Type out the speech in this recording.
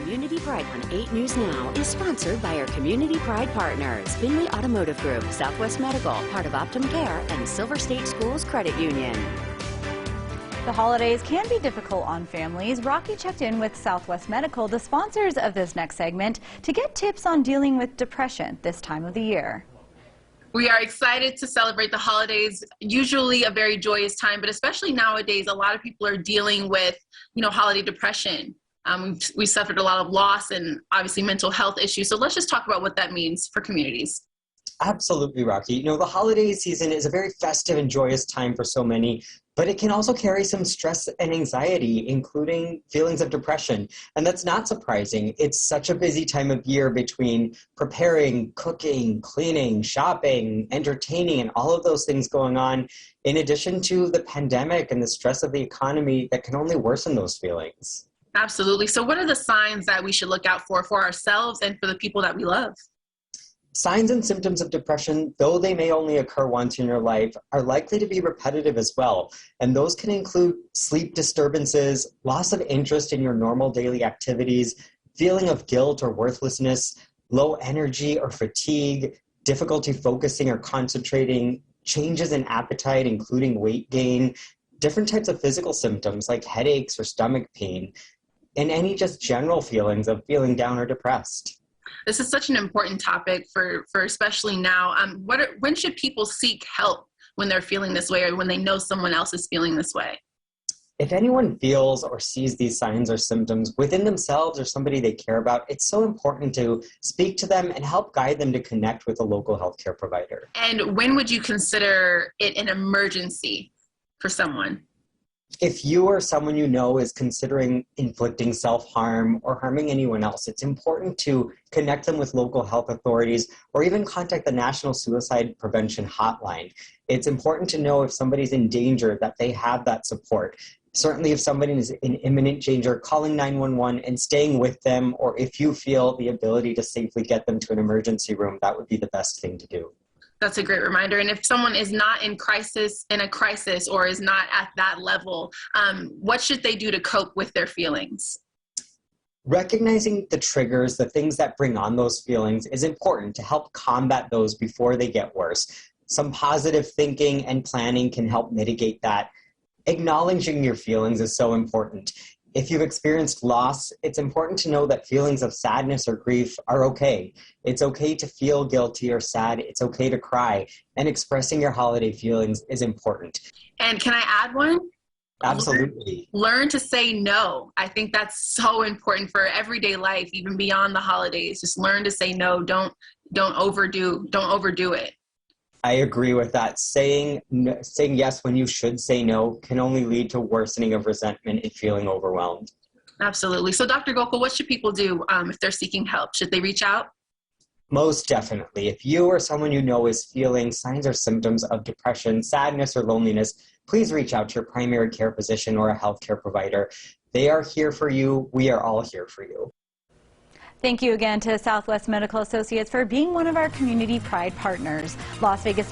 Community Pride on 8 News Now is sponsored by our Community Pride partners, Finley Automotive Group, Southwest Medical, part of Optum Care, and Silver State Schools Credit Union. The holidays can be difficult on families. Rocky checked in with Southwest Medical, the sponsors of this next segment, to get tips on dealing with depression this time of the year. We are excited to celebrate the holidays, usually a very joyous time, but especially nowadays, a lot of people are dealing with, holiday depression. We suffered a lot of loss and obviously mental health issues. So let's just talk about what that means for communities. Absolutely, Rocky. The holiday season is a very festive and joyous time for so many, but it can also carry some stress and anxiety, including feelings of depression. And that's not surprising. It's such a busy time of year between preparing, cooking, cleaning, shopping, entertaining, and all of those things going on, in addition to the pandemic and the stress of the economy that can only worsen those feelings. Absolutely. So what are the signs that we should look out for ourselves and for the people that we love? Signs and symptoms of depression, though they may only occur once in your life, are likely to be repetitive as well. And those can include sleep disturbances, loss of interest in your normal daily activities, feeling of guilt or worthlessness, low energy or fatigue, difficulty focusing or concentrating, changes in appetite, including weight gain, different types of physical symptoms like headaches or stomach pain, and any just general feelings of feeling down or depressed. This is such an important topic for especially now. When should people seek help when they're feeling this way or when they know someone else is feeling this way? If anyone feels or sees these signs or symptoms within themselves or somebody they care about, it's so important to speak to them and help guide them to connect with a local healthcare provider. And when would you consider it an emergency for someone? If you or someone you know is considering inflicting self-harm or harming anyone else, it's important to connect them with local health authorities or even contact the National Suicide Prevention Hotline. It's important to know if somebody's in danger that they have that support. Certainly if somebody is in imminent danger, calling 911 and staying with them, or if you feel the ability to safely get them to an emergency room, that would be the best thing to do. That's a great reminder. And if someone is not in a crisis or is not at that level, what should they do to cope with their feelings? Recognizing the triggers, the things that bring on those feelings, is important to help combat those before they get worse. Some positive thinking and planning can help mitigate that. Acknowledging your feelings is so important. If you've experienced loss, it's important to know that feelings of sadness or grief are okay. It's okay to feel guilty or sad. It's okay to cry. And expressing your holiday feelings is important. And can I add one? Absolutely. Learn to say no. I think that's so important for everyday life, even beyond the holidays. Just learn to say no. Don't overdo it. I agree with that. Saying yes when you should say no can only lead to worsening of resentment and feeling overwhelmed. Absolutely. So Dr. Gokul, what should people do if they're seeking help? Should they reach out? Most definitely. If you or someone you know is feeling signs or symptoms of depression, sadness, or loneliness, please reach out to your primary care physician or a healthcare provider. They are here for you. We are all here for you. Thank you again to Southwest Medical Associates for being one of our Community Pride partners. Las Vegas